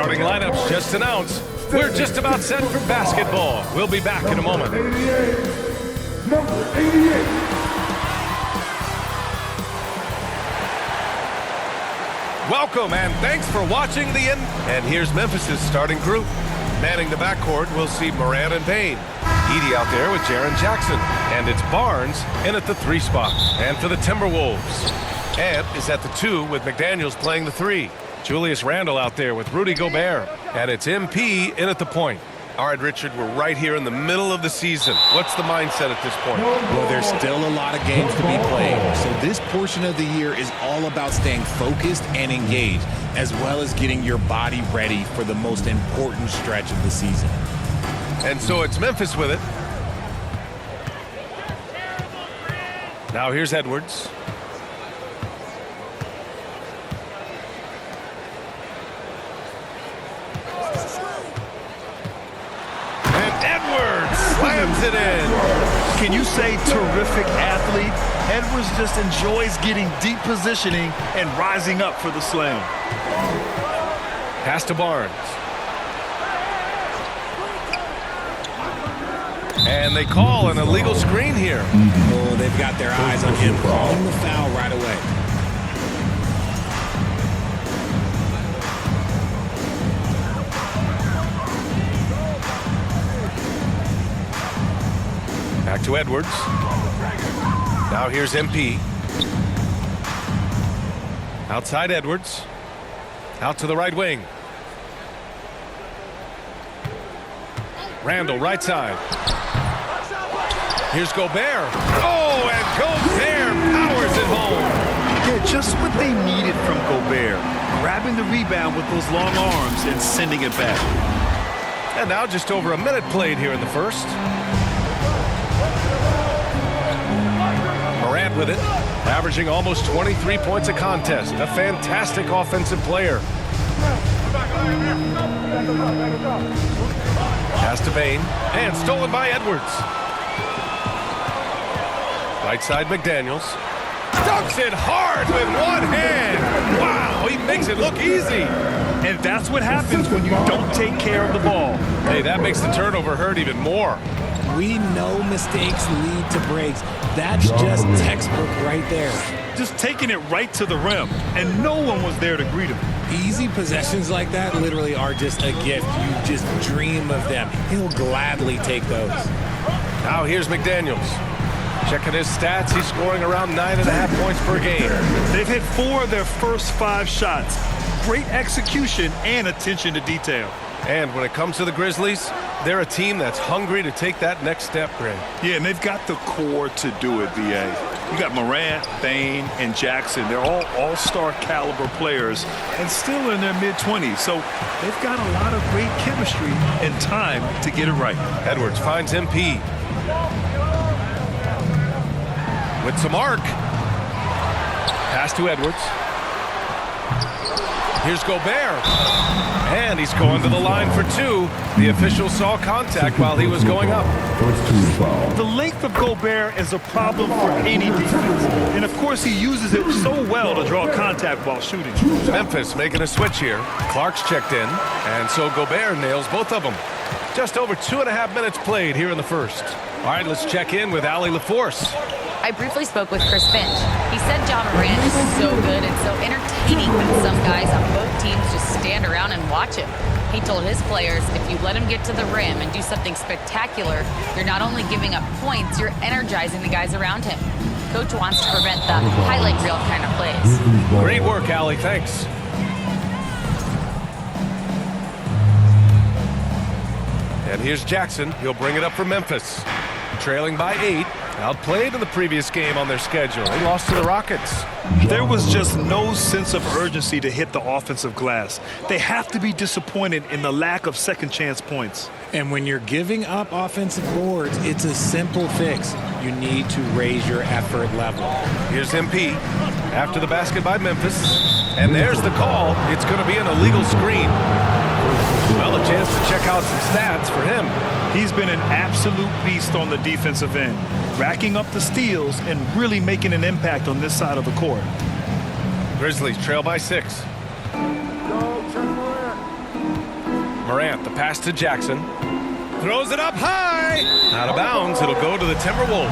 Starting lineups just announced. We're just about set for basketball. We'll be back in a moment. Number 88. Welcome and thanks for watching the end. And here's Memphis's starting group. Manning the backcourt, we'll see Morant and Payne. Edey out there with Jaren Jackson. And it's Barnes in at the 3 spot. And for the Timberwolves, Ant is at the 2 with McDaniels playing the 3. Julius Randle out there with Rudy Gobert. And it's MP in at the point. All right, Richard, we're right here in the middle of the season. What's the mindset at this point? Well, there's still a lot of games to be played. So this portion of the year is all about staying focused and engaged, as well as getting your body ready for the most important stretch of the season. And so it's Memphis with it. Now here's Edwards. Slams it in. Can you say terrific athlete? Edwards just enjoys getting deep positioning and rising up for the slam. Pass to Barnes. And they call an illegal screen here. Oh, they've got their eyes on him, calling the foul right away. Back to Edwards. Now here's MP. Outside Edwards. Out to the right wing. Randle right side. Here's Gobert. Oh, and Gobert powers it home. Yeah, just what they needed from Gobert. Grabbing the rebound with those long arms and sending it back. And now just over a minute played here in the first. Morant with it, averaging almost 23 points a contest. A fantastic offensive player. Pass to Payne, and stolen by Edwards. Right side McDaniels. Dunks it hard with one hand. Wow, he makes it look easy. And that's what happens when you don't take care of the ball. Hey, that makes the turnover hurt even more. We know mistakes lead to breaks. That's just textbook right there. Just taking it right to the rim, and no one was there to greet him. Easy possessions like that literally are just a gift. You just dream of them. He'll gladly take those. Now here's McDaniels. Checking his stats, he's scoring around 9.5 points per game. They've hit 4 of their first 5 shots. Great execution and attention to detail. And when it comes to the Grizzlies, they're a team that's hungry to take that next step, Greg. Yeah, and they've got the core to do it, B.A. You got Morant, Payne, and Jackson. They're all all-star caliber players and still in their mid-20s. So they've got a lot of great chemistry and time to get it right. Edwards finds MP. With some arc. Pass to Edwards. Here's Gobert. And he's going to the line for 2. The official saw contact while he was going up. The length of Gobert is a problem for any defense. And, of course, he uses it so well to draw contact while shooting. Memphis making a switch here. Clark's checked in. And so Gobert nails both of them. Just over 2.5 minutes played here in the first. All right, let's check in with Allie LaForce. I briefly spoke with Chris Finch. He said John Morant is so good and so entertaining that some guys on both teams just stand around and watch him. He told his players, if you let him get to the rim and do something spectacular, you're not only giving up points, you're energizing the guys around him. Coach wants to prevent the highlight reel kind of plays. Great work, Allie. Thanks. And here's Jackson. He'll bring it up for Memphis. Trailing by 8. Outplayed in the previous game on their schedule. They lost to the Rockets. There was just no sense of urgency to hit the offensive glass. They have to be disappointed in the lack of second-chance points. And when you're giving up offensive boards, it's a simple fix. You need to raise your effort level. Here's MP after the basket by Memphis. And there's the call. It's going to be an illegal screen. Well, a chance to check out some stats for him. He's been an absolute beast on the defensive end, racking up the steals and really making an impact on this side of the court. Grizzlies trail by 6. Morant, the pass to Jackson. Throws it up high. Out of bounds. It'll go to the Timberwolves.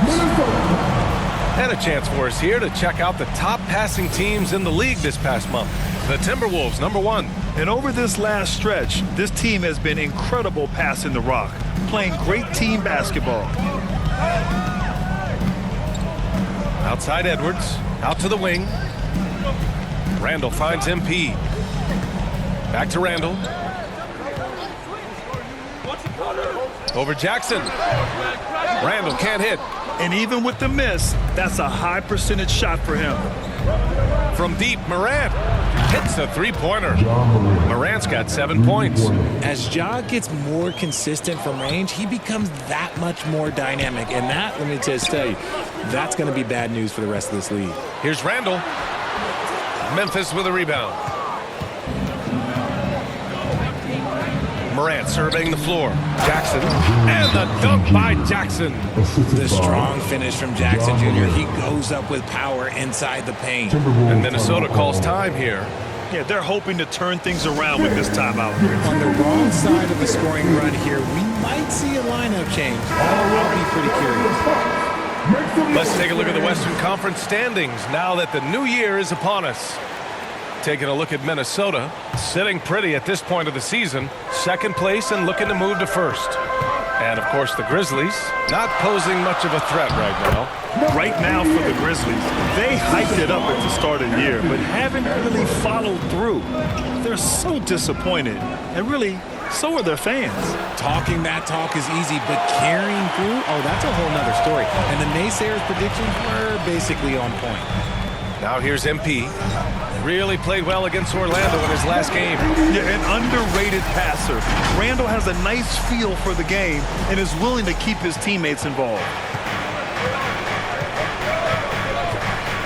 And a chance for us here to check out the top passing teams in the league this past month. The Timberwolves, number 1. And over this last stretch, this team has been incredible passing the rock, playing great team basketball. Outside Edwards, out to the wing. Randall finds MP. Back to Randall. Over Jackson. Randall can't hit. And even with the miss, that's a high percentage shot for him. From deep, Morant hits a three-pointer. Morant's got 7 points. As Ja gets more consistent from range, he becomes that much more dynamic. And that, let me just tell you, that's going to be bad news for the rest of this league. Here's Randall. Memphis with a rebound. Morant surveying the floor. Jackson. And the dunk by Jackson. The strong finish from Jackson Jr. He goes up with power inside the paint. And Minnesota calls time here. Yeah, they're hoping to turn things around with this timeout. On the wrong side of the scoring run here, we might see a lineup change. I'll be pretty curious. Let's take a look at the Western Conference standings now that the new year is upon us. Taking a look at Minnesota, sitting pretty at this point of the season, second place and looking to move to first. And, of course, the Grizzlies, not posing much of a threat right now. Right now for the Grizzlies, they hyped it up at the start of the year, but haven't really followed through. They're so disappointed, and really, so are their fans. Talking that talk is easy, but carrying through, oh, that's a whole nother story. And the naysayers' predictions were basically on point. Now here's MP. Really played well against Orlando in his last game. Yeah, an underrated passer. Randall has a nice feel for the game and is willing to keep his teammates involved.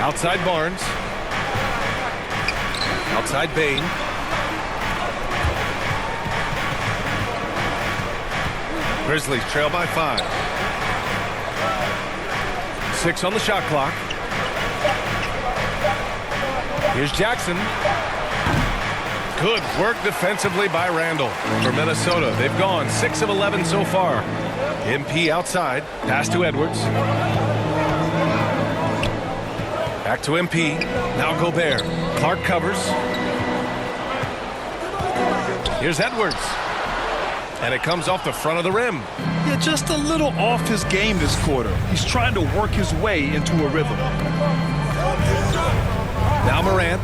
Outside Barnes. Outside Bain. Grizzlies trail by 5. 6 on the shot clock. Here's Jackson. Good work defensively by Randall. For Minnesota, they've gone 6 of 11 so far. MP outside. Pass to Edwards. Back to MP. Now Gobert. Clark covers. Here's Edwards. And it comes off the front of the rim. Yeah, just a little off his game this quarter. He's trying to work his way into a rhythm. Now Morant.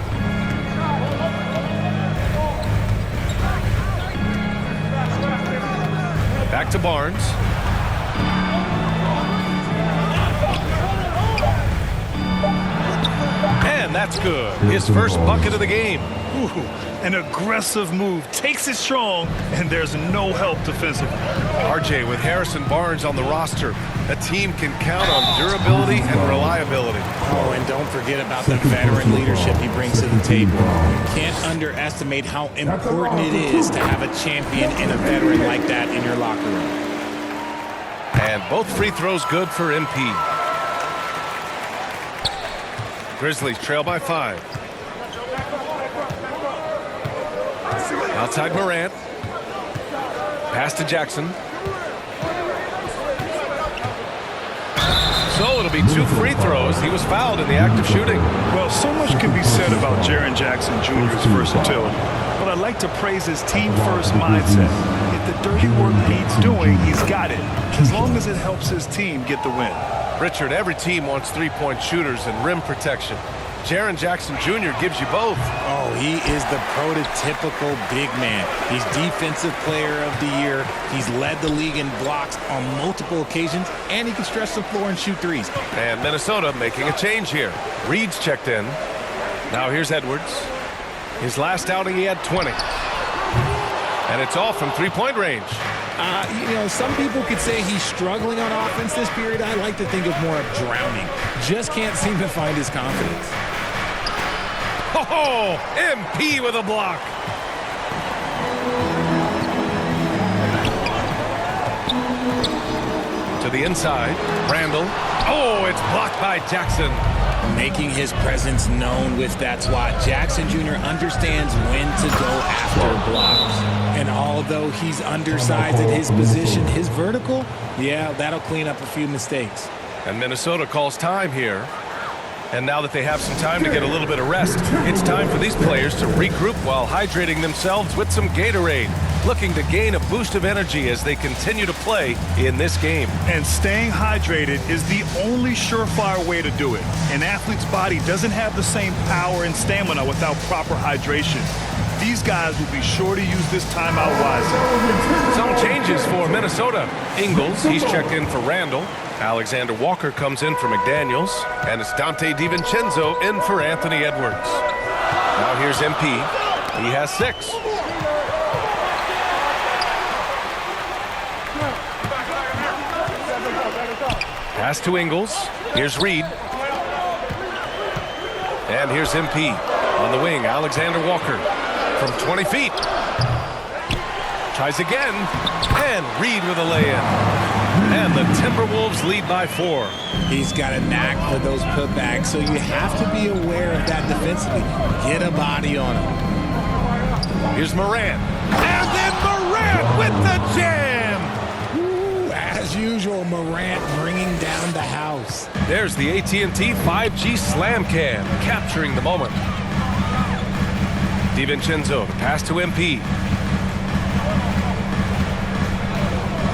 Back to Barnes. And that's good. His first bucket of the game. Ooh, an aggressive move. Takes it strong, and there's no help defensively. RJ with Harrison Barnes on the roster. A team can count on durability and reliability. Oh, and don't forget about the veteran leadership he brings to the table. You can't underestimate how important it is to have a champion and a veteran like that in your locker room. And both free throws good for MP. Grizzlies trail by 5. Outside Morant. Pass to Jackson. So it'll be 2 free throws. He was fouled in the act of shooting. Well, so much can be said about Jaren Jackson Jr.'s versatility, but I'd like to praise his team-first mindset. If the dirty work needs doing, he's got it, as long as it helps his team get the win. Richard, every team wants three-point shooters and rim protection. Jaren Jackson Jr. gives you both. Oh, he is the prototypical big man. He's Defensive Player of the Year. He's led the league in blocks on multiple occasions, and he can stretch the floor and shoot threes. And Minnesota making a change here. Reed's checked in. Now here's Edwards. His last outing, he had 20. And it's all from three-point range. Some people could say he's struggling on offense this period. I like to think of more of drowning. Just can't seem to find his confidence. Oh, MP with a block. To the inside, Randall. Oh, it's blocked by Jackson. Making his presence known with that swat. Jackson Jr. understands when to go after blocks. And all although he's undersized at his position, his vertical, yeah, that'll clean up a few mistakes. And Minnesota calls time here. And now that they have some time to get a little bit of rest, it's time for these players to regroup while hydrating themselves with some Gatorade, looking to gain a boost of energy as they continue to play in this game. And staying hydrated is the only surefire way to do it. An athlete's body doesn't have the same power and stamina without proper hydration. These guys will be sure to use this timeout wisely. Some changes for Minnesota. Ingles, he's checked in for Randall. Alexander Walker comes in for McDaniels. And it's Dante DiVincenzo in for Anthony Edwards. Now here's MP. He has 6. Pass to Ingles. Here's Reed. And here's MP. On the wing, Alexander Walker. From 20 feet. Tries again. And Reed with a lay-in. And the Timberwolves lead by 4. He's got a knack for those putbacks, so you have to be aware of that defensively. Get a body on him. Here's Morant. And then Morant with the jam. Ooh, as usual, Morant bringing down the house. There's the AT&T 5G Slam Cam, capturing the moment. DiVincenzo, the pass to MP.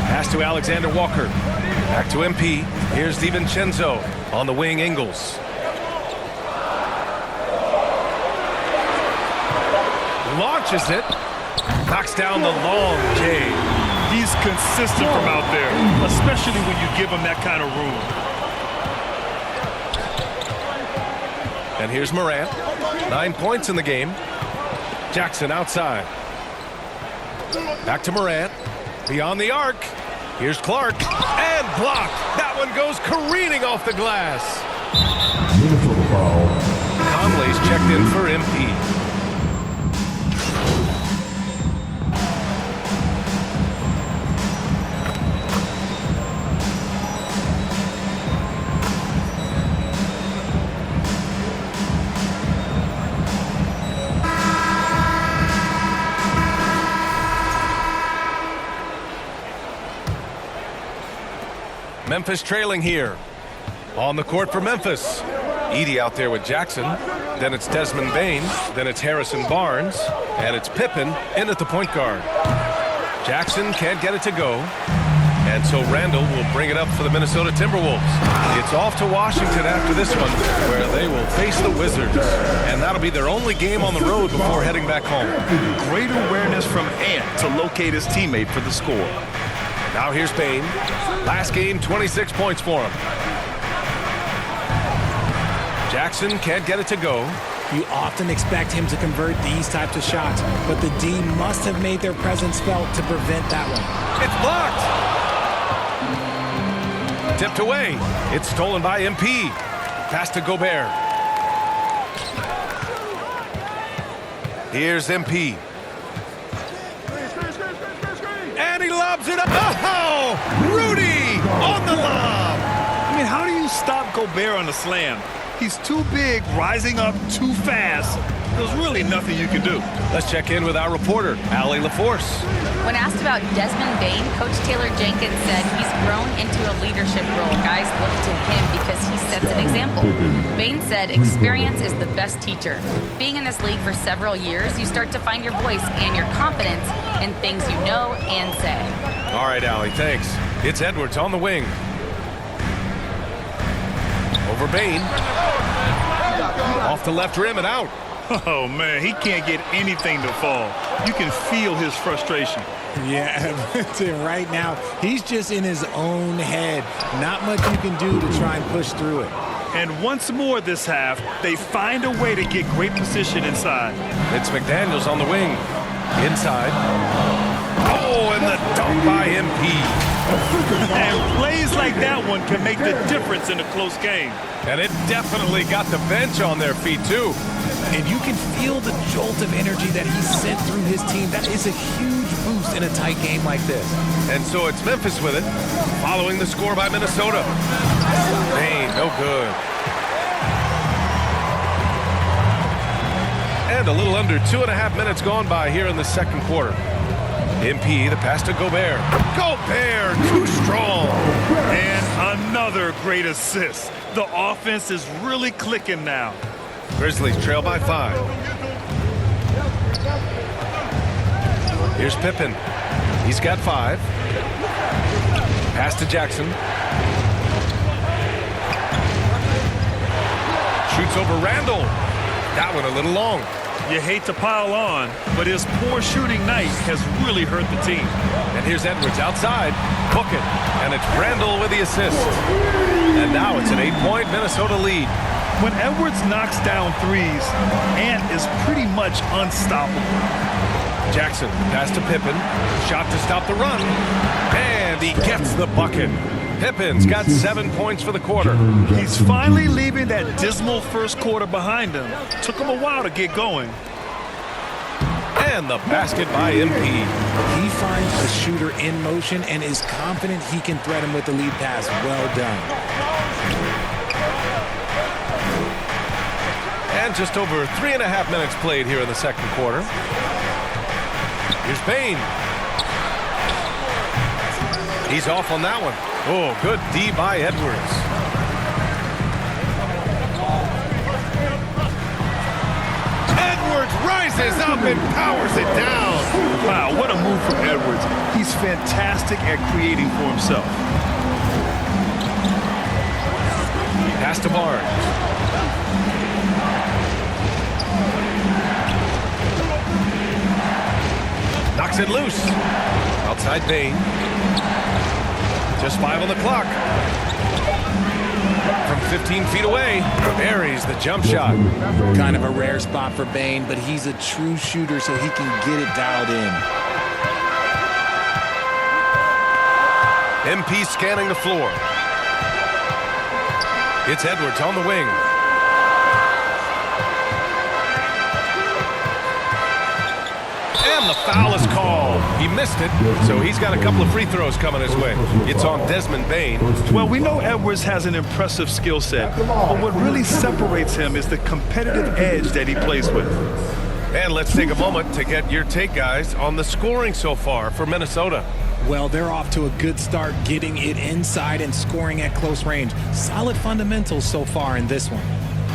Pass to Alexander Walker. Back to MP. Here's DiVincenzo. On the wing, Ingles. Launches it. Knocks down the long J. He's consistent from out there, especially when you give him that kind of room. And here's Morant. 9 points in the game. Jackson outside. Back to Morant. Beyond the arc. Here's Clark. And blocked. That one goes careening off the glass. Conley's checked in for MP. Memphis trailing here. On the court for Memphis. Edey out there with Jackson. Then it's Desmond Bane. Then it's Harrison Barnes. And it's Pippen in at the point guard. Jackson can't get it to go. And so Randall will bring it up for the Minnesota Timberwolves. It's off to Washington after this one, where they will face the Wizards. And that'll be their only game on the road before heading back home. Great awareness from Ant to locate his teammate for the score. Now here's Bane. Last game, 26 points for him. Jackson can't get it to go. You often expect him to convert these types of shots, but the D must have made their presence felt to prevent that one. It's blocked. Tipped away. It's stolen by MP. Pass to Gobert. Here's MP. And he lobs it up. Oh! Rudy on the lob. I mean, how do you stop Gobert on the slam? He's too big, rising up too fast. There's really nothing you can do. Let's check in with our reporter, Allie LaForce. When asked about Desmond Bane, Coach Taylor Jenkins said he's grown into a leadership role. Guys look to him because he sets an example. Bane said experience is the best teacher. Being in this league for several years, you start to find your voice and your confidence in things you know and say. All right, Allie, thanks. It's Edwards on the wing. Over Bane. Off the left rim and out. Oh, man, he can't get anything to fall. You can feel his frustration. Yeah, right now, he's just in his own head. Not much you can do to try and push through it. And once more this half, they find a way to get great position inside. It's McDaniels on the wing. Inside. Oh, and the dunk by MP. And plays like that one can make the difference in a close game. And it definitely got the bench on their feet, too. And you can feel the jolt of energy that he sent through his team. That is a huge boost in a tight game like this. And so it's Memphis with it, following the score by Minnesota. Bane, no good. And a little under 2.5 minutes gone by here in the second quarter. MP, the pass to Gobert. Gobert, too strong. And another great assist. The offense is really clicking now. Grizzlies trail by 5. Here's Pippen. He's got 5. Pass to Jackson. Shoots over Randall. That one a little long. You hate to pile on, but his poor shooting night has really hurt the team. And here's Edwards outside. Book it. And it's Randall with the assist. And now it's an 8-point Minnesota lead. When Edwards knocks down threes, Ant is pretty much unstoppable. Jackson, pass to Pippen. Shot to stop the run. And he gets the bucket. Pippen's got 7 points for the quarter. He's finally leaving that dismal first quarter behind him. Took him a while to get going. And the basket by MP. He finds a shooter in motion and is confident he can thread him with the lead pass. Well done. And just over 3.5 minutes played here in the second quarter. Here's Payne. He's off on that one. Oh, good D by Edwards. Edwards rises up and powers it down. Wow, what a move from Edwards. He's fantastic at creating for himself. Pass to Barnes. Knocks it loose. Outside Bain. Just 5 on the clock. From 15 feet away, buries the jump shot. Kind of a rare spot for Bain, but he's a true shooter, so he can get it dialed in. MP scanning the floor. It's Edwards on the wing. And the foul is called. He missed it, so he's got a couple of free throws coming his way. It's on Desmond Bain. Well, we know Edwards has an impressive skill set, but what really separates him is the competitive edge that he plays with. And let's take a moment to get your take, guys, on the scoring so far for Minnesota. Well, they're off to a good start, getting it inside and scoring at close range. Solid fundamentals so far in this one.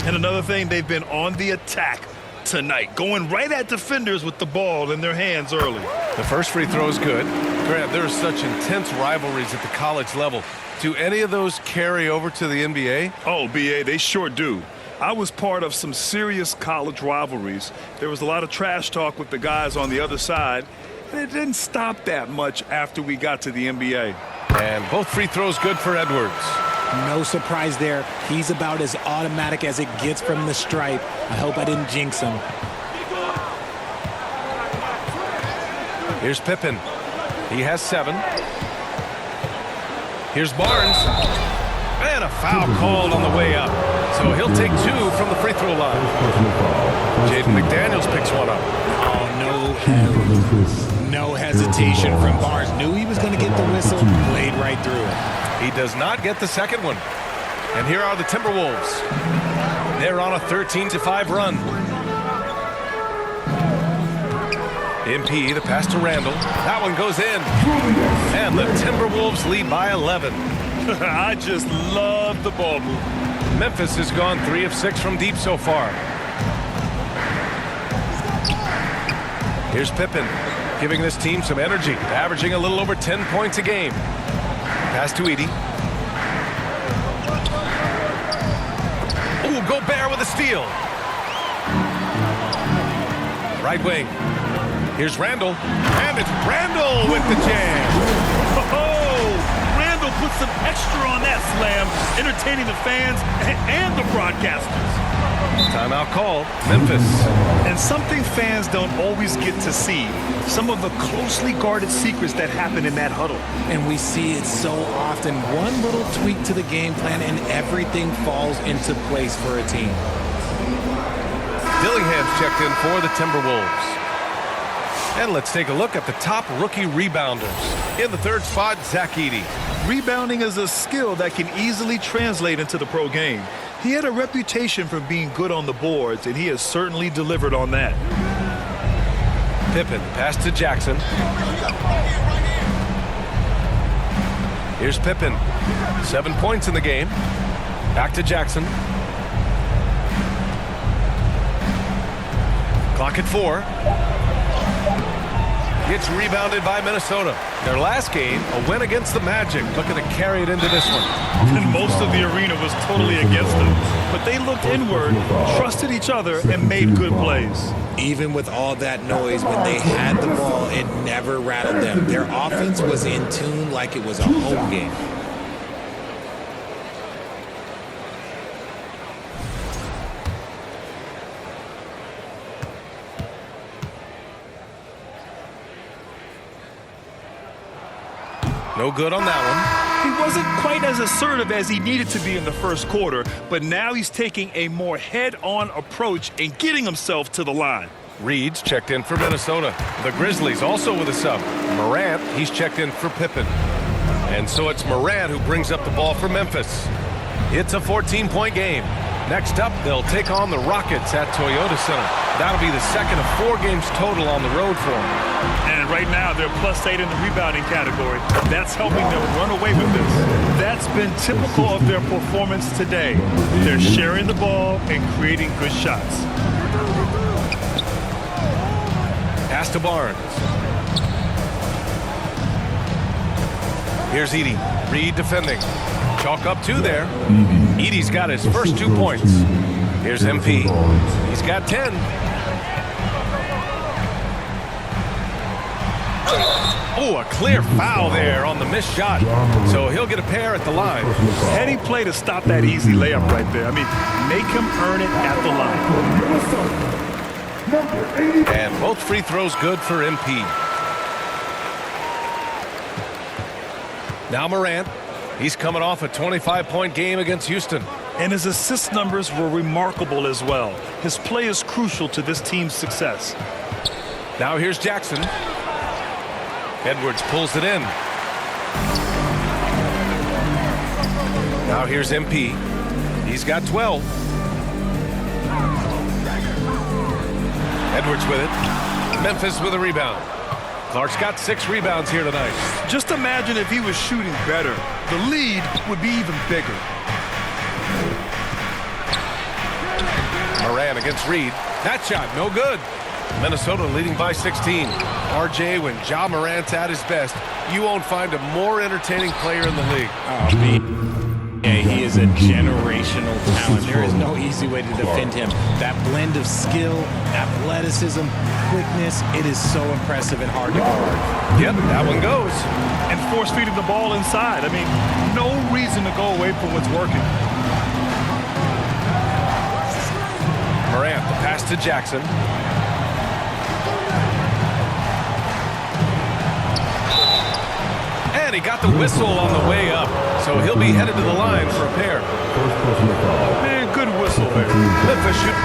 And another thing, they've been on the attack tonight, going right at defenders with the ball in their hands early. The first free throw is good. Grant, there are such intense rivalries at the college level. Do any of those carry over to the NBA? Oh, BA, they sure do. I was part of some serious college rivalries. There was a lot of trash talk with the guys on the other side, and it didn't stop that much after we got to the NBA. And both free throws good for Edwards. No surprise there. He's about as automatic as it gets from the stripe. I hope I didn't jinx him. Here's Pippen. He has 7. Here's Barnes. And a foul called on the way up. So he'll take 2 from the free throw line. Jaden McDaniels picks one up. Oh, no hesitation from Barnes. Knew he was going to get the whistle. Played right through it. He does not get the second one. And here are the Timberwolves. They're on a 13-5 run. MP, the pass to Randall. That one goes in. And the Timberwolves lead by 11. I just love the ball move. Memphis has gone 3 of 6 from deep so far. Here's Pippen, giving this team some energy, averaging a little over 10 points a game. Pass to Edey. Oh, Gobert with a steal. Right wing. Here's Randall. And it's Randall with the jam. Oh, Randall put some extra on that slam, entertaining the fans and the broadcasters. Timeout called. Memphis. And something fans don't always get to see, some of the closely guarded secrets that happen in that huddle. And we see it so often. One little tweak to the game plan and everything falls into place for a team. Dillingham's checked in for the Timberwolves. And let's take a look at the top rookie rebounders. In the third spot, Zach Edey. Rebounding is a skill that can easily translate into the pro game. He had a reputation for being good on the boards, and he has certainly delivered on that. Pippen, pass to Jackson. Here's Pippen. 7 points in the game. Back to Jackson. Clock at 4. Gets rebounded by Minnesota. Their last game, a win against the Magic, looking to carry it into this one. And most of the arena was totally against them. But they looked inward, trusted each other, and made good plays. Even with all that noise, when they had the ball, it never rattled them. Their offense was in tune like it was a home game. No good on that one. He wasn't quite as assertive as he needed to be in the first quarter, but now he's taking a more head-on approach and getting himself to the line. Reed's checked in for Minnesota. The Grizzlies also with a sub. Morant, he's checked in for Pippen. And so it's Morant who brings up the ball for Memphis. It's a 14-point game. Next up, they'll take on the Rockets at Toyota Center. That'll be the second of 4 games total on the road for them. And right now, they're +8 in the rebounding category. That's helping them run away with this. That's been typical of their performance today. They're sharing the ball and creating good shots. Pass to Barnes. Here's Edey. Reed defending. Chalk up 2 there. Edey's got his first 2 points. Here's MP. He's got 10. Oh, a clear foul there on the missed shot. So he'll get a pair at the line. Heady play to stop that easy layup right there. I mean, make him earn it at the line. And both free throws good for MP. Now Morant. He's coming off a 25-point game against Houston. And his assist numbers were remarkable as well. His play is crucial to this team's success. Now here's Jackson. Edwards pulls it in. Now here's MP. He's got 12. Edwards with it. Memphis with a rebound. Clark's got 6 rebounds here tonight. Just imagine if he was shooting better. The lead would be even bigger. Morant against Reed. That shot, no good. Minnesota leading by 16. RJ, when Ja Morant's at his best, you won't find a more entertaining player in the league. Yeah, he is a generational talent. There is no easy way to defend him. That blend of skill, athleticism, quickness, it is so impressive and hard to guard. Yep, that one goes. And force feeding the ball inside. I mean, no reason to go away from what's working. Morant, the pass to Jackson. And he got the whistle on the way up, so he'll be headed to the line for a pair. Man, good whistle there. Memphis shoot.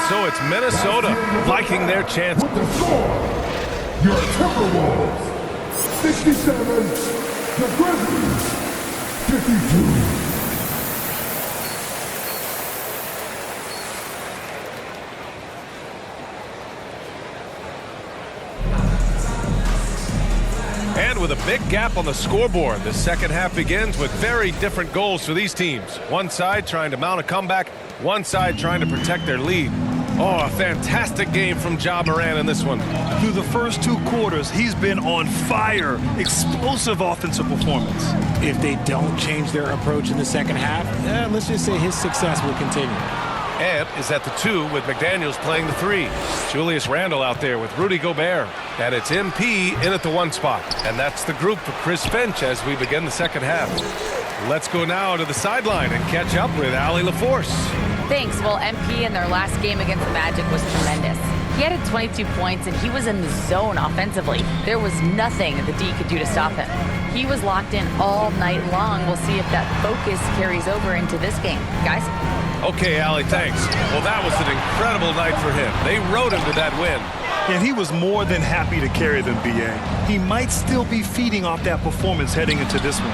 So it's Minnesota liking their chance. With the score, your Timberwolves 67, the Grizzlies 52. And with a big gap on the scoreboard, the second half begins with very different goals for these teams. One side trying to mount a comeback, one side trying to protect their lead. Oh, a fantastic game from Ja Morant in this one. Through the first 2 quarters, he's been on fire. Explosive offensive performance. If they don't change their approach in the second half, let's just say his success will continue. Ant is at the 2 with McDaniels playing the 3. Julius Randle out there with Rudy Gobert. And it's MP in at the 1 spot. And that's the group for Chris Finch as we begin the second half. Let's go now to the sideline and catch up with Allie LaForce. Thanks. Well, MP in their last game against the Magic was tremendous. He had 22 points, and he was in the zone offensively. There was nothing the D could do to stop him. He was locked in all night long. We'll see if that focus carries over into this game. Guys? Okay, Allie, thanks. Well, that was an incredible night for him. They rode him to that win. And he was more than happy to carry them, B.A. He might still be feeding off that performance heading into this one.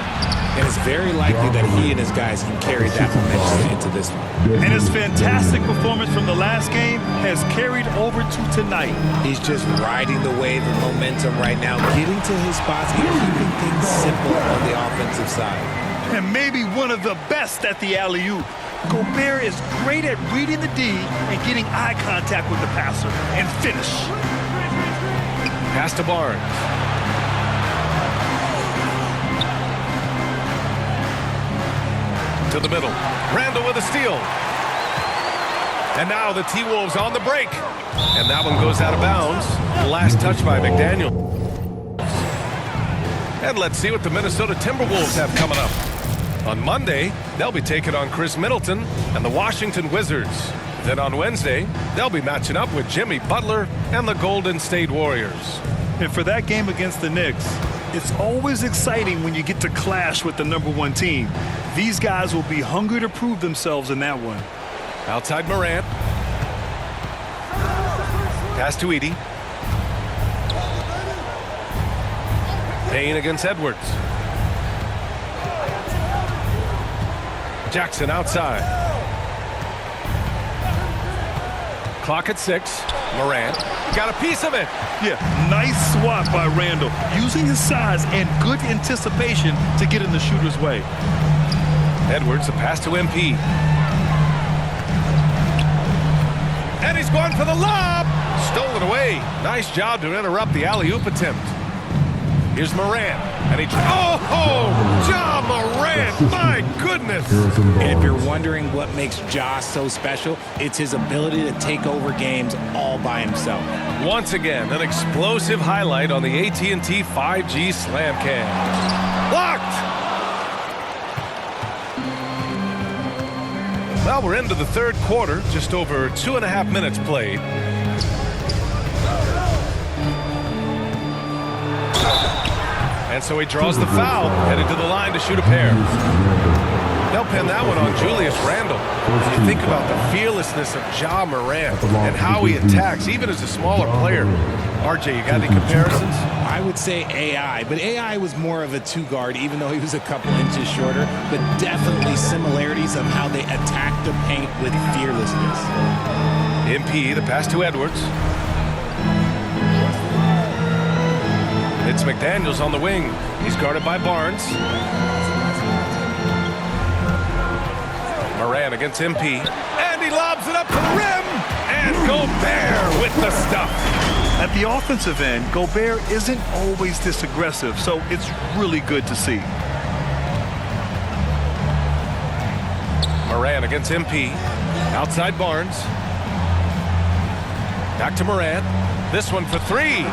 And it's very likely that he and his guys can carry that momentum into this one. And his fantastic performance from the last game has carried over to tonight. He's just riding the wave of momentum right now, getting to his spots and keeping things simple on the offensive side. And maybe one of the best at the alley-oop. Gobert is great at reading the D and getting eye contact with the passer and finish. Pass to Barnes. To the middle. Randall with a steal. And now the T-Wolves on the break. And that one goes out of bounds. Last touch by McDaniel. And let's see what the Minnesota Timberwolves have coming up. On Monday, they'll be taking on Chris Middleton and the Washington Wizards. Then on Wednesday, they'll be matching up with Jimmy Butler and the Golden State Warriors. And for that game against the Knicks, it's always exciting when you get to clash with the #1 team. These guys will be hungry to prove themselves in that one. Outside Morant. Pass to Edey. Payne against Edwards. Jackson outside. Clock at 6. Morant got a piece of it. Yeah, nice swat by Randall, using his size and good anticipation to get in the shooter's way. Edwards, a pass to MP. And he's going for the lob. Stolen away. Nice job to interrupt the alley-oop attempt. Here's Morant. And he... Oh, Ja Morant. My goodness. And if you're wondering what makes Ja so special, it's his ability to take over games all by himself. Once again, an explosive highlight on the AT&T 5G Slam Cam. Blocked. Well, we're into the third quarter. Just over 2.5 minutes played. And so he draws the foul, headed to the line to shoot a pair. They'll pin that one on Julius Randle. You think about the fearlessness of Ja Morant and how he attacks, even as a smaller player. RJ, you got any comparisons? I would say AI, but AI was more of a two-guard, even though he was a couple inches shorter, but definitely similarities of how they attack the paint with fearlessness. MP, the pass to Edwards. It's McDaniels on the wing. He's guarded by Barnes. Morant against MP. And he lobs it up to the rim. And Gobert with the stuff. At the offensive end, Gobert isn't always this aggressive, so it's really good to see. Morant against MP. Outside Barnes. Back to Morant. This one for three.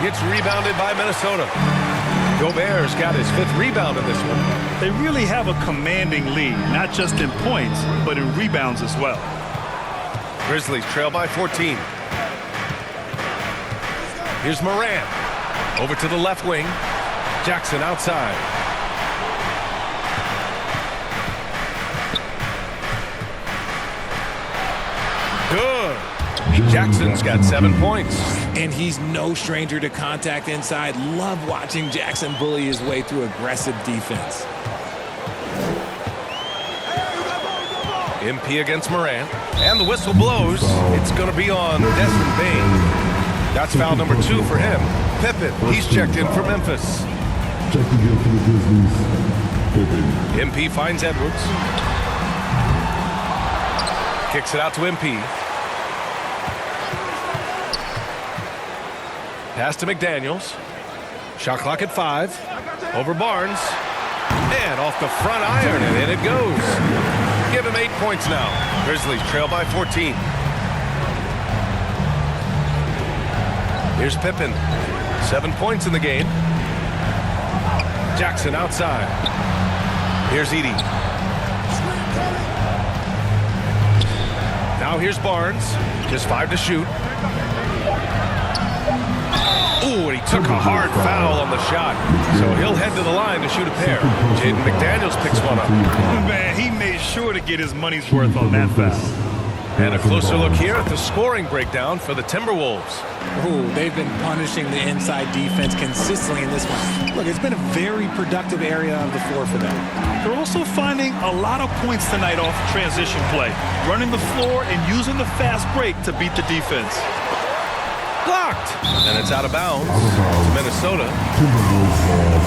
It's rebounded by Minnesota. Gobert's got his 5th rebound in this one. They really have a commanding lead, not just in points, but in rebounds as well. Grizzlies trail by 14. Here's Morant. Over to the left wing. Jackson outside. Good. Jackson's got 7 points. And he's no stranger to contact inside. Love watching Jackson bully his way through aggressive defense. MP against Morant. And the whistle blows. It's going to be on Desmond Bane. That's foul number 2 for him. Pippen, he's checked in for Memphis. Checking in for the Grizzlies. Pippen. MP finds Edwards. Kicks it out to MP. Pass to McDaniels. Shot clock at 5. Over Barnes. And off the front iron, and in it goes. Give him 8 points now. Grizzlies trail by 14. Here's Pippen. 7 points in the game. Jackson outside. Here's Edey. Now here's Barnes. Just 5 to shoot. Ooh, and he took a hard foul on the shot. So he'll head to the line to shoot a pair. Jaden McDaniels picks one up. Man, he made sure to get his money's worth on that foul. And a closer look here at the scoring breakdown for the Timberwolves. Ooh, they've been punishing the inside defense consistently in this one. Look, it's been a very productive area of the floor for them. They're also finding a lot of points tonight off transition play, running the floor and using the fast break to beat the defense. Blocked. And it's out of bounds to Minnesota. Timberwolves ball.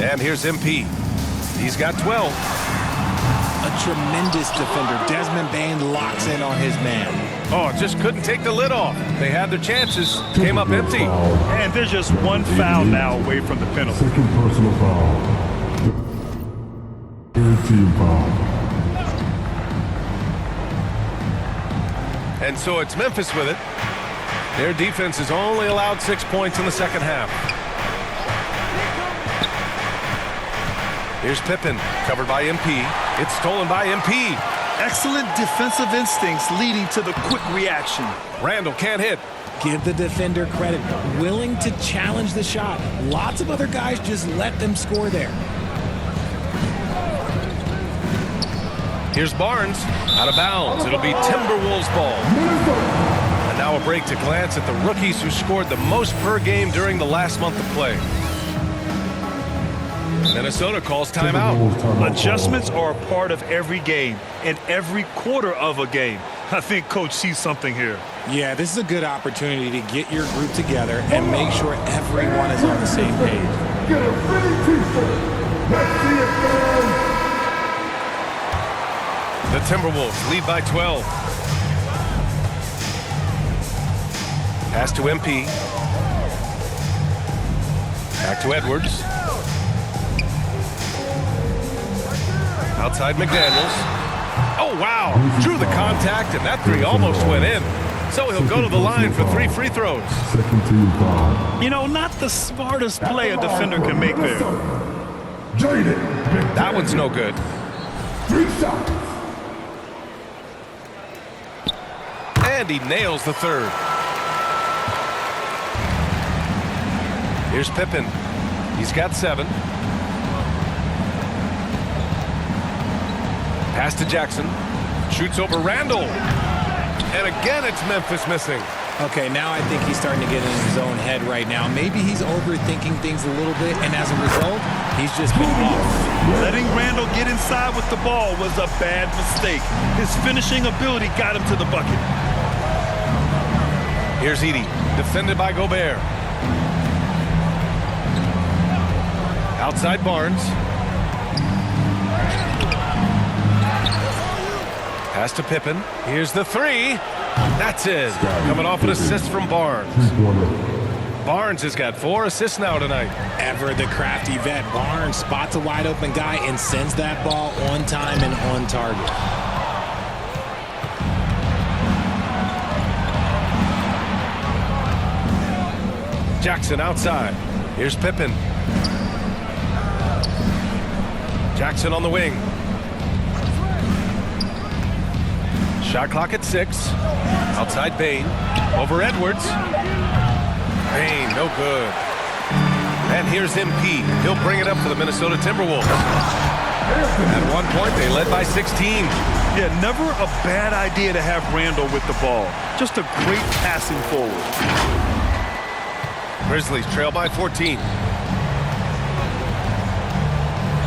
And here's MP. He's got 12. A tremendous defender. Desmond Bane locks in on his man. Oh, just couldn't take the lid off. They had their chances. Came up empty. And there's just one foul now away from the penalty. Second personal foul. Third team foul. And so it's Memphis with it. Their defense has only allowed 6 points in the second half. Here's Pippen, covered by MP. It's stolen by MP. Excellent defensive instincts leading to the quick reaction. Randall can't hit. Give the defender credit. Willing to challenge the shot. Lots of other guys just let them score there. Here's Barnes, out of bounds. It'll be Timberwolves ball. And now a break to glance at the rookies who scored the most per game during the last month of play. Minnesota calls timeout. Adjustments are a part of every game and every quarter of a game. I think Coach sees something here. Yeah, this is a good opportunity to get your group together and make sure everyone is on the same page. Get a free t-shirt. Let's see it, fans. The Timberwolves lead by 12. Pass to MP. Back to Edwards. Outside McDaniels. Oh, wow. Drew the contact, and that three almost went in. So he'll go to the line for 3 free throws. Second team foul. You know, not the smartest play a defender can make there. Jaden. That one's no good. 3 shots. And he nails the third. Here's Pippen. He's got 7. Pass to Jackson. Shoots over Randall. And again, it's Memphis missing. Okay, now I think he's starting to get in his own head right now. Maybe he's overthinking things a little bit, and as a result, he's just been off. Letting Randall get inside with the ball was a bad mistake. His finishing ability got him to the bucket. Here's Edey, defended by Gobert. Outside Barnes. Pass to Pippen. Here's the 3. That's it. Coming off an assist from Barnes. Barnes has got 4 assists now tonight. Ever the crafty vet, Barnes spots a wide open guy and sends that ball on time and on target. Jackson outside. Here's Pippen. Jackson on the wing. Shot clock at 6. Outside Bane. Over Edwards. Bane, no good. And here's MP. He'll bring it up for the Minnesota Timberwolves. At one point, they led by 16. Yeah, never a bad idea to have Randall with the ball. Just a great passing forward. Grizzlies trail by 14.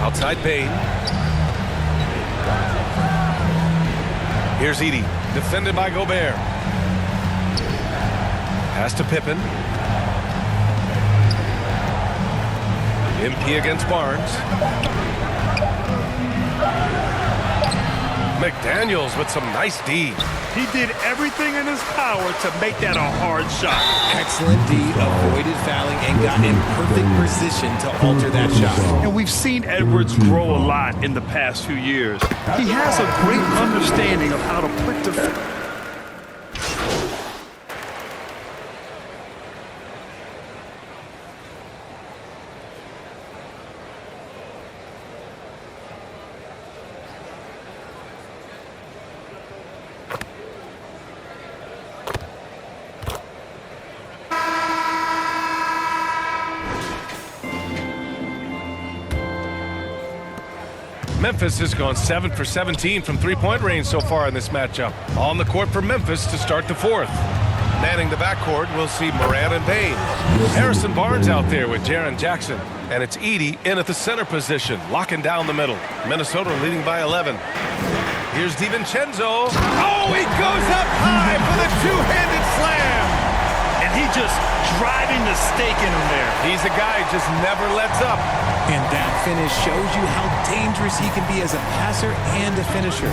Outside Bane. Here's Edey, defended by Gobert. Pass to Pippen. MP against Barnes. McDaniels with some nice D. He did everything in his power to make that a hard shot. Excellent D, avoided fouling, and got in perfect position to alter that shot. And we've seen Edwards grow a lot in the past few years. He has a great understanding of how to put the... Memphis has gone 7 for 17 from three-point range so far in this matchup. On the court for Memphis to start the fourth. Manning the backcourt, we'll see Morant and Payne. Harrison Barnes out there with Jaren Jackson. And it's Edey in at the center position, locking down the middle. Minnesota leading by 11. Here's DiVincenzo. Oh, he goes up high for the two-handed slam. And he just driving the stake in him there. He's a guy who just never lets up. And that finish shows you how dangerous he can be as a passer and a finisher.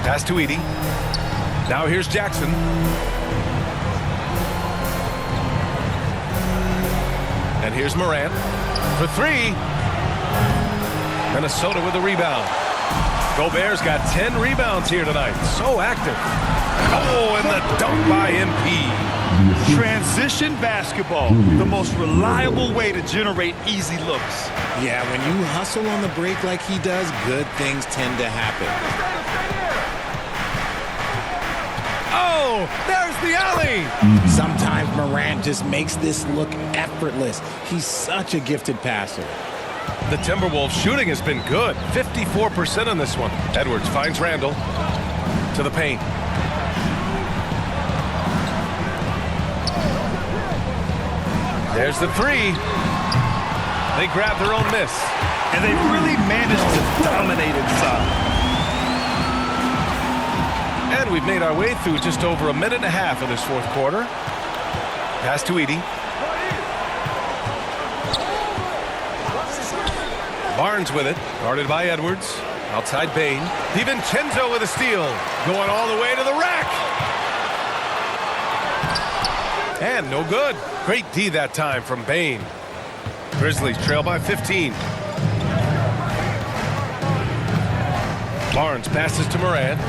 Pass to Edey. Now here's Jackson. And here's Morant for three. Minnesota with a rebound. Gobert's got 10 rebounds here tonight. So active. Oh, and the dunk by MP. Transition basketball, the most reliable way to generate easy looks. Yeah, when you hustle on the break like he does, good things tend to happen. Oh, there's the alley. Sometimes Morant just makes this look effortless. He's such a gifted passer. The Timberwolves shooting has been good. 54% on this one. Edwards finds Randall to the paint. There's the three. They grab their own miss. And they've really managed to dominate inside. And we've made our way through just over a minute and a half of this fourth quarter. Pass to Edey. Barnes with it, guarded by Edwards. Outside Bane. DiVincenzo with a steal. Going all the way to the rack. And no good. Great D that time from Bane. Grizzlies trail by 15. Barnes passes to Morant.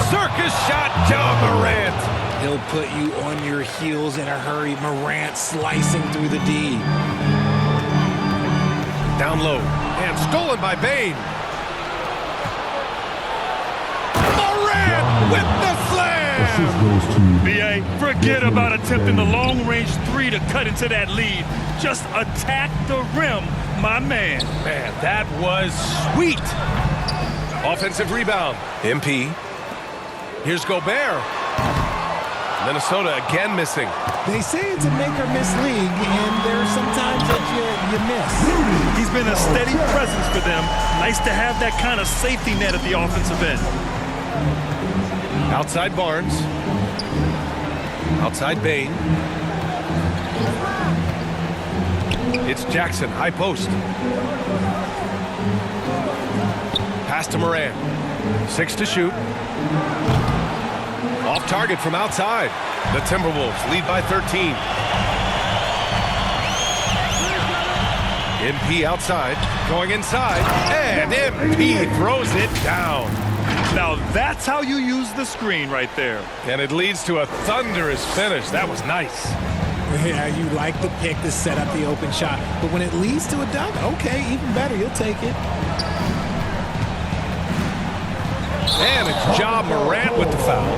Circus shot, Ja Morant. He'll put you on your heels in a hurry. Morant slicing through the D. Down low. And stolen by Bane. Morant with the slam. B.A., forget about attempting the long-range three to cut into that lead. Just attack the rim, my man. Man, that was sweet. Offensive rebound. MP. Here's Gobert. Minnesota again missing. They say it's a make-or-miss league, and there are some times that you miss. He's been a steady presence for them. Nice to have that kind of safety net at the offensive end. Outside Barnes. Outside Bane. It's Jackson, high post. Pass to Morant. 6 to shoot. Off target from outside. The Timberwolves lead by 13. MP outside, going inside, and MP throws it down. Now that's how you use the screen right there. And it leads to a thunderous finish. That was nice. Yeah, you like the pick to set up the open shot, but when it leads to a dunk, okay, even better, you'll take it. And it's Ja Morant with the foul.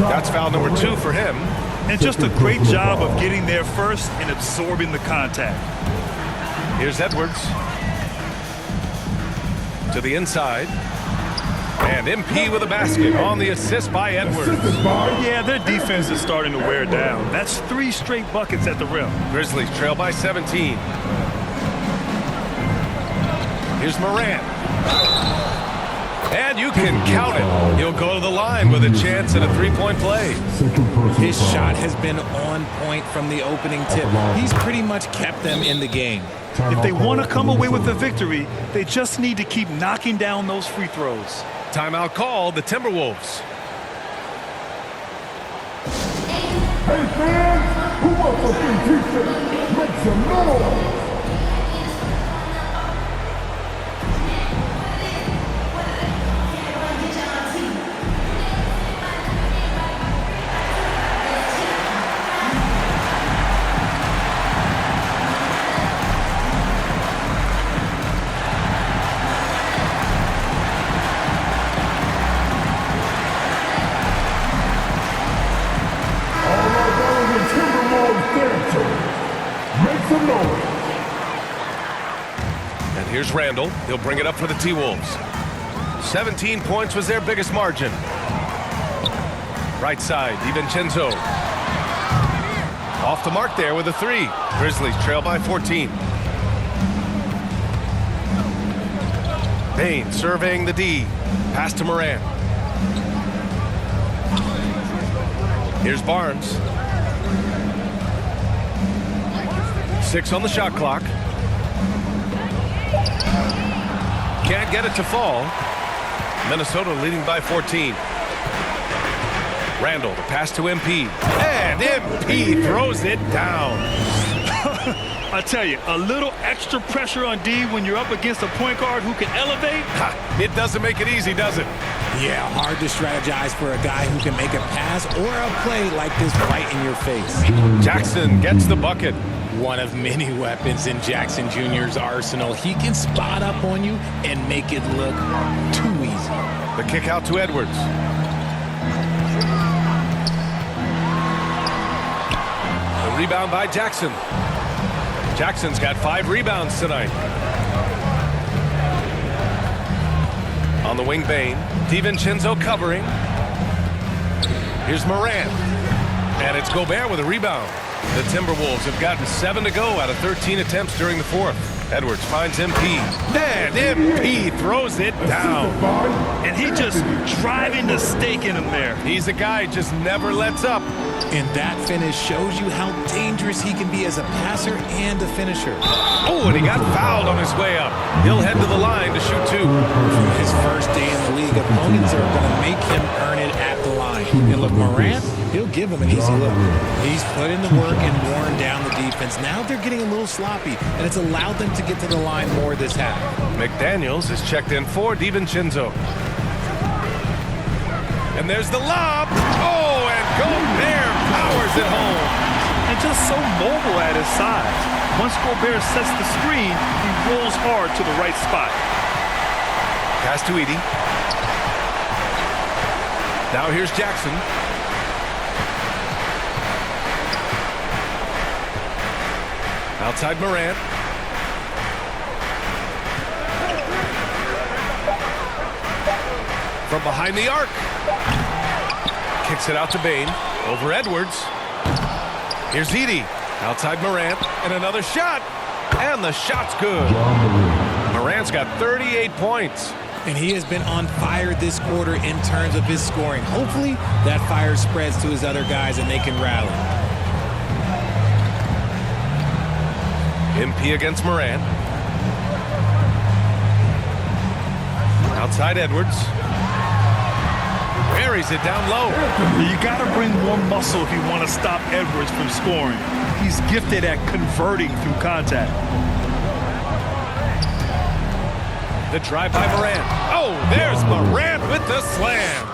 That's foul number 2 for him. And just a great job of getting there first and absorbing the contact. Here's Edwards. To the inside. And MP with a basket on the assist by Edwards. Yeah, their defense is starting to wear down. That's 3 straight buckets at the rim. Grizzlies trail by 17. Here's Morant. And you can count it. He'll go to the line with a chance at a three-point play. His shot has been on point from the opening tip. He's pretty much kept them in the game. If they want to come away with a victory, they just need to keep knocking down those free throws. Timeout called, the Timberwolves. Hey fans, who wants a free t-shirt? Make some noise! Make some noise. Here's Randall. He'll bring it up for the T-Wolves. 17 points was their biggest margin. Right side, DiVincenzo. Off the mark there with a 3. Grizzlies trail by 14. Payne surveying the D. Pass to Morant. Here's Barnes. 6 on the shot clock. Can't get it to fall. Minnesota leading by 14. Randall, the pass to MP. And MP throws it down. I tell you, a little extra pressure on D when you're up against a point guard who can elevate. It doesn't make it easy, does it? Yeah, hard to strategize for a guy who can make a pass or a play like this right in your face. Jackson gets the bucket. One of many weapons in Jackson Jr.'s arsenal. He can spot up on you and make it look too easy. The kick out to Edwards. The rebound by Jackson. Jackson's got 5 rebounds tonight. On the wing, Bane. DiVincenzo covering. Here's Morant. And it's Gobert with a rebound. The Timberwolves have gotten 7 to go out of 13 attempts during the 4th. Edwards finds MP. And MP throws it down. And he just driving the stake in him there. He's a guy just never lets up. And that finish shows you how dangerous he can be as a passer and a finisher. Oh, and he got fouled on his way up. He'll head to the line to shoot 2. His first day in the league, opponents are going to make him earn it at the line. And look, Morant, he'll give him an easy look. He's put in the work and worn down the defense. Now they're getting a little sloppy, and it's allowed them to get to the line more this half. McDaniels is checked in for DiVincenzo. And there's the lob. Oh, and Gobert powers it home. And just so mobile at his size. Once Gobert sets the screen, he rolls hard to the right spot. Pass to Edey. Now here's Jackson. Outside Morant. From behind the arc. Kicks it out to Bane. Over Edwards. Here's Edey. Outside Morant. And another shot. And the shot's good. Morant's got 38 points. And he has been on fire this quarter in terms of his scoring. Hopefully, that fire spreads to his other guys and they can rally. MP against Morant. Outside Edwards. Buries it down low. You got to bring more muscle if you want to stop Edwards from scoring. He's gifted at converting through contact. The drive by Morant. Oh, there's Morant with the slam.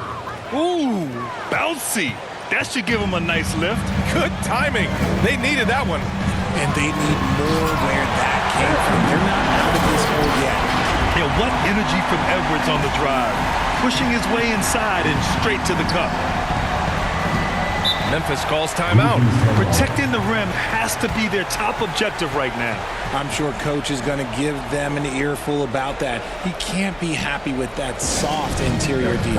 Ooh, bouncy. That should give him a nice lift. Good timing. They needed that one. And they need more where that came from. They're not out of this hole yet. Yeah, what energy from Edwards on the drive. Pushing his way inside and straight to the cup. Memphis calls timeout. Protecting the rim has to be their top objective right now. I'm sure coach is going to give them an earful about that. He can't be happy with that soft interior D.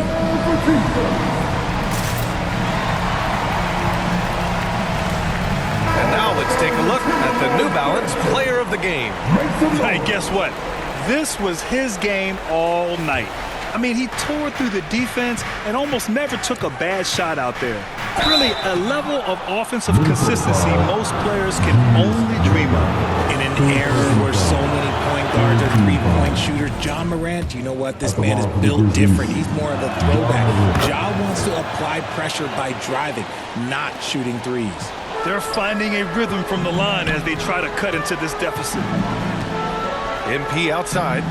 And now let's take a look at the New Balance player of the game. Hey, guess what? This was his game all night. I mean, he tore through the defense and almost never took a bad shot out there. Really, a level of offensive consistency most players can only dream of. In an era where so many point guards are three-point shooters, Ja Morant, you know what? This man is built different. He's more of a throwback. Ja wants to apply pressure by driving, not shooting threes. They're finding a rhythm from the line as they try to cut into this deficit. MP outside.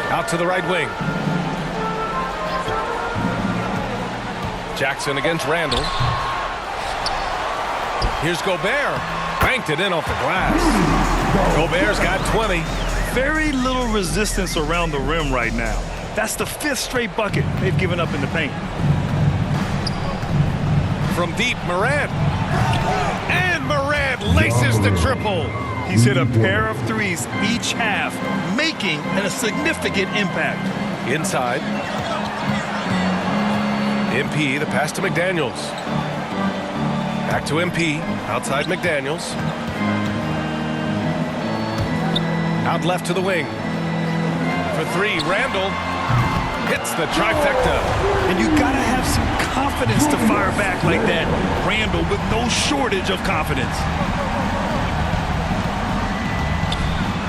Out to the right wing. Jackson against Randall. Here's Gobert. Banked it in off the glass. Gobert's got 20. Very little resistance around the rim right now. That's the 5th straight bucket they've given up in the paint. from deep, Morant. And Morant laces the triple. He's hit a pair of threes each half, making a significant impact. Inside. MP, the pass to McDaniels. Back to MP, outside McDaniels. Out left to the wing. For three, Randall hits the trifecta. And you gotta have some confidence to fire back like that. Randall with no shortage of confidence.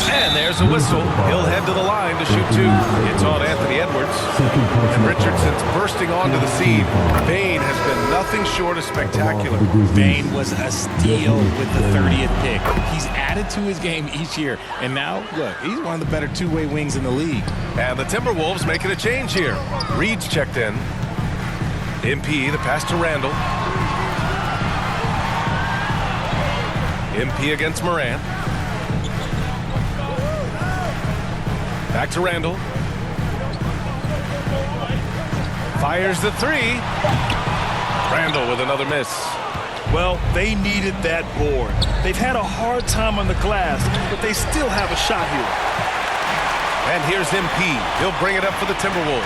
And there's a whistle. He'll head to the line to shoot two. It's on Anthony Edwards. And Richardson's bursting onto the scene. Bane has been nothing short of spectacular. Bane was a steal with the 30th pick. He's added to his game each year. And now, look, he's one of the better two-way wings in the league. And the Timberwolves making a change here. Reed's checked in. MP, the pass to Randall. MP against Morant. Back to Randall. Fires the three. Randall with another miss. Well, they needed that board. They've had a hard time on the glass, but they still have a shot here. And here's MP. He'll bring it up for the Timberwolves.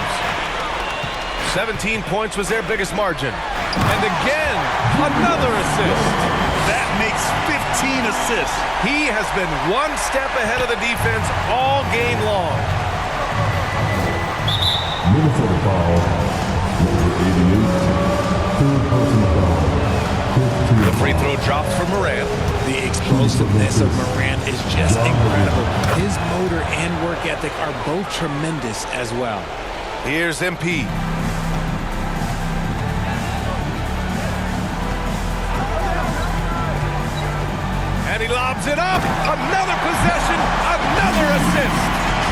17 points was their biggest margin. And again, another assist. That makes 15 assists. He has been one step ahead of the defense all game long. Minnesota foul. Number 88. Third personal foul. The free throw drops for Morant. The explosiveness of Morant is just incredible. His motor and work ethic are both tremendous as well. Here's MP. And he lobs it up. Another possession, another assist.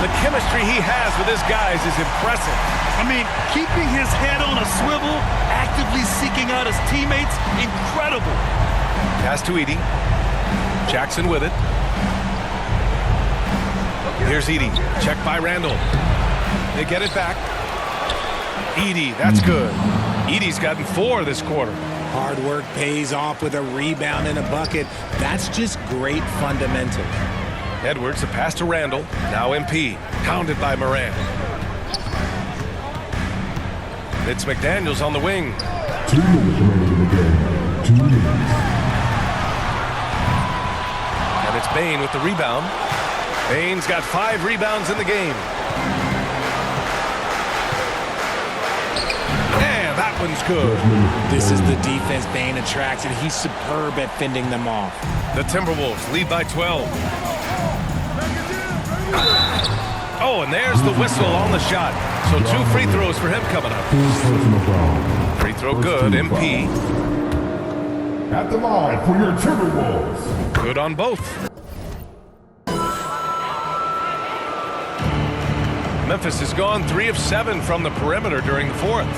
The chemistry he has with his guys is impressive. I mean, keeping his head on a swivel, actively seeking out his teammates, incredible. Pass to Edie. Jackson with it. Here's Edie. Checked by Randall. They get it back. Edie, that's good. Edie's gotten 4 this quarter. Hard work pays off with a rebound and a bucket. That's just great fundamentals. Edwards, a pass to Randall. Now MP. Pounded by Morant. It's McDaniels on the wing. 2 minutes remaining in the game. 2 minutes. And it's Bane with the rebound. Bane's got 5 rebounds in the game. And that one's good. This is the defense Bane attracts, and he's superb at fending them off. The Timberwolves lead by 12. Oh, and there's the whistle on the shot. So 2 free throws for him coming up. Personal foul. Free throw good, MP. At the line for your Timberwolves. Good on both. Memphis has gone 3 of 7 from the perimeter during the 4th.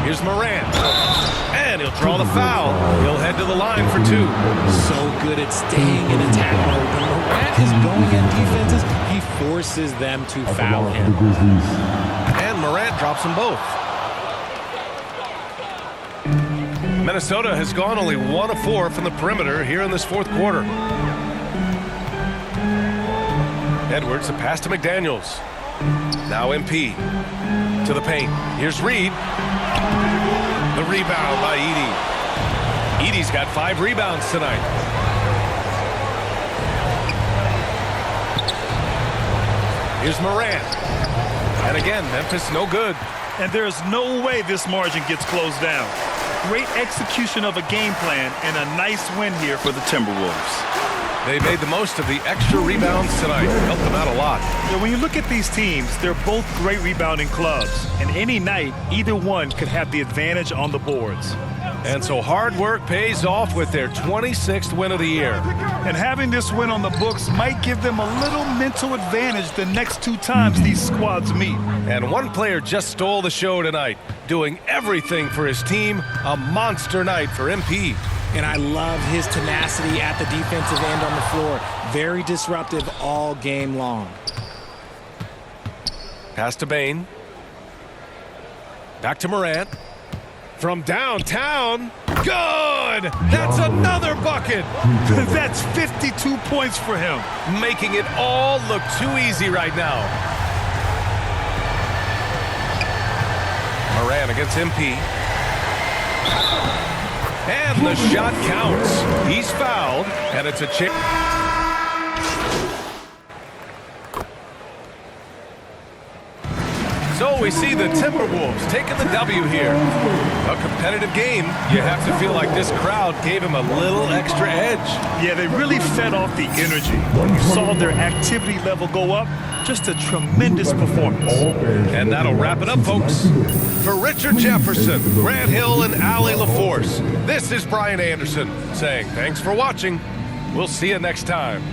Here's Morant. And he'll draw the foul. He'll head to the line for 2. So good at staying in attack mode. When Morant is going at defenses, he forces them to foul him. And Morant drops them both. Minnesota has gone only 1 of 4 from the perimeter here in this 4th quarter. Edwards, a pass to McDaniels. Now MP. To the paint. Here's Reed. The rebound by Edie. Edie's got 5 rebounds tonight. Here's Morant. And again, Memphis no good. And there's no way this margin gets closed down. Great execution of a game plan and a nice win here for the Timberwolves. They made the most of the extra rebounds tonight. Helped them out a lot. Yeah, when you look at these teams, they're both great rebounding clubs. And any night, either one could have the advantage on the boards. And so hard work pays off with their 26th win of the year. And having this win on the books might give them a little mental advantage the next 2 times these squads meet. And one player just stole the show tonight, doing everything for his team. A monster night for MP. And I love his tenacity at the defensive end on the floor. Very disruptive all game long. Pass to Bane. Back to Morant. From downtown. Good! That's another bucket. That's 52 points for him. Making it all look too easy right now. Moran against MP. And the shot counts. He's fouled, and it's a chance. So we see the Timberwolves taking the W here. A competitive game. You have to feel like this crowd gave him a little extra edge. Yeah, they really fed off the energy. You saw their activity level go up. Just a tremendous performance. And that'll wrap it up, folks. For Richard Jefferson, Grant Hill, and Allie LaForce, this is Brian Anderson saying thanks for watching. We'll see you next time.